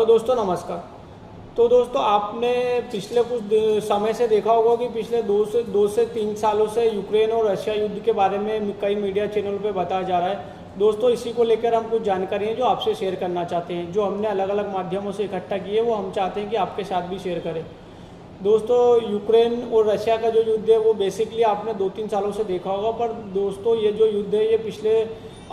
दोस्तों नमस्कार। तो दोस्तों आपने पिछले कुछ समय से देखा होगा कि पिछले दो से तीन सालों से यूक्रेन और रशिया युद्ध के बारे में कई मीडिया चैनल पे बताया जा रहा है। दोस्तों इसी को लेकर हम कुछ जानकारी है जो आपसे शेयर करना चाहते हैं, जो हमने अलग अलग माध्यमों से इकट्ठा की है वो हम चाहते हैं कि आपके साथ भी शेयर करें। दोस्तों यूक्रेन और रशिया का जो युद्ध है वो बेसिकली आपने 2-3 सालों से देखा होगा, पर दोस्तों ये जो युद्ध है ये पिछले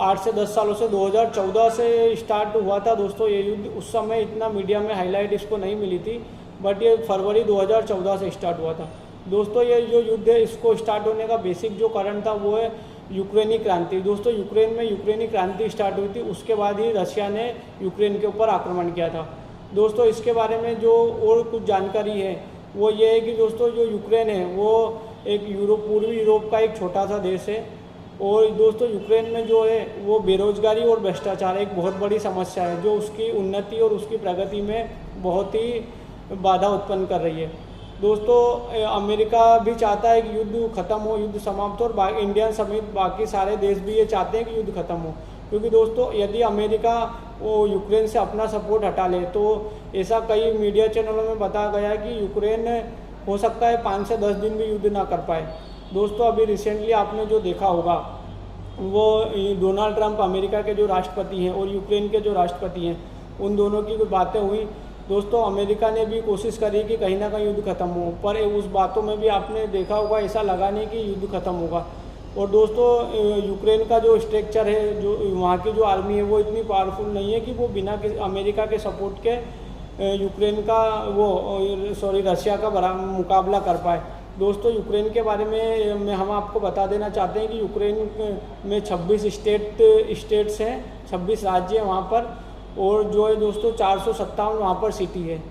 8 से 10 सालों से 2014 से स्टार्ट हुआ था। दोस्तों ये युद्ध उस समय इतना मीडिया में हाईलाइट इसको नहीं मिली थी, बट ये फरवरी 2014 से स्टार्ट हुआ था। दोस्तों ये जो युद्ध है इसको स्टार्ट होने का बेसिक जो कारण था वो है यूक्रेनी क्रांति। दोस्तों यूक्रेन में यूक्रेनी क्रांति स्टार्ट हुई थी, उसके बाद ही रशिया ने यूक्रेन के ऊपर आक्रमण किया था। दोस्तों इसके बारे में जो और कुछ जानकारी है वो ये है कि दोस्तों जो यूक्रेन है वो एक पूर्वी यूरोप का एक छोटा सा देश है, और दोस्तों यूक्रेन में जो है वो बेरोजगारी और भ्रष्टाचार एक बहुत बड़ी समस्या है जो उसकी उन्नति और उसकी प्रगति में बहुत ही बाधा उत्पन्न कर रही है। दोस्तों अमेरिका भी चाहता है कि युद्ध खत्म हो, युद्ध समाप्त हो, और इंडिया समेत बाकी सारे देश भी ये चाहते हैं कि युद्ध खत्म हो, क्योंकि दोस्तों यदि अमेरिका वो यूक्रेन से अपना सपोर्ट हटा ले तो ऐसा कई मीडिया चैनलों में बताया गया है कि यूक्रेन हो सकता है 5 से 10 दिन भी युद्ध ना कर पाए। दोस्तों अभी रिसेंटली आपने जो देखा होगा वो डोनाल्ड ट्रंप अमेरिका के जो राष्ट्रपति हैं और यूक्रेन के जो राष्ट्रपति हैं उन दोनों की कुछ बातें हुई। दोस्तों अमेरिका ने भी कोशिश करी कि कहीं ना कहीं युद्ध खत्म हो, पर उस बातों में भी आपने देखा होगा ऐसा लगा नहीं कि युद्ध खत्म होगा। और दोस्तों यूक्रेन का जो स्ट्रक्चर है, जो वहाँ की जो आर्मी है वो इतनी पावरफुल नहीं है कि वो बिना अमेरिका के सपोर्ट के यूक्रेन का रशिया का मुकाबला कर पाए। दोस्तों यूक्रेन के बारे में हम आपको बता देना चाहते हैं कि यूक्रेन में 26 स्टेट्स हैं, 26 राज्य हैं वहाँ पर, और जो है दोस्तों 457 वहाँ पर सिटी है।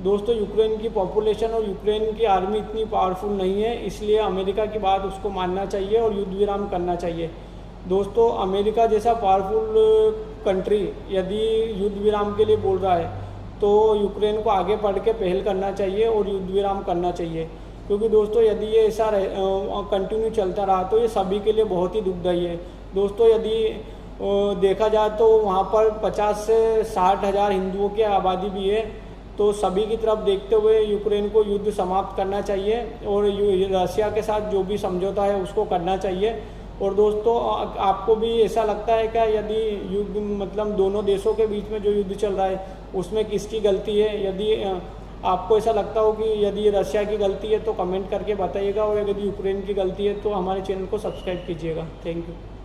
दोस्तों यूक्रेन की पॉपुलेशन और यूक्रेन की आर्मी इतनी पावरफुल नहीं है, इसलिए अमेरिका की बात उसको मानना चाहिए और युद्ध विराम करना चाहिए। दोस्तों अमेरिका जैसा पावरफुल कंट्री यदि युद्ध विराम के लिए बोल रहा है तो यूक्रेन को आगे बढ़ के पहल करना चाहिए और युद्ध विराम करना चाहिए, क्योंकि दोस्तों यदि ये ऐसा कंटिन्यू चलता रहा तो ये सभी के लिए बहुत ही दुखदायी है। दोस्तों यदि देखा जाए तो वहाँ पर 50 से 60 हज़ार हिंदुओं की आबादी भी है, तो सभी की तरफ देखते हुए यूक्रेन को युद्ध समाप्त करना चाहिए और रशिया के साथ जो भी समझौता है उसको करना चाहिए। और दोस्तों आपको भी ऐसा लगता है क्या यदि युद्ध मतलब दोनों देशों के बीच में जो युद्ध चल रहा है उसमें किसकी गलती है? यदि आपको ऐसा लगता हो कि यदि रशिया की गलती है तो कमेंट करके बताइएगा, और यदि यूक्रेन की गलती है तो हमारे चैनल को सब्सक्राइब कीजिएगा। Thank you.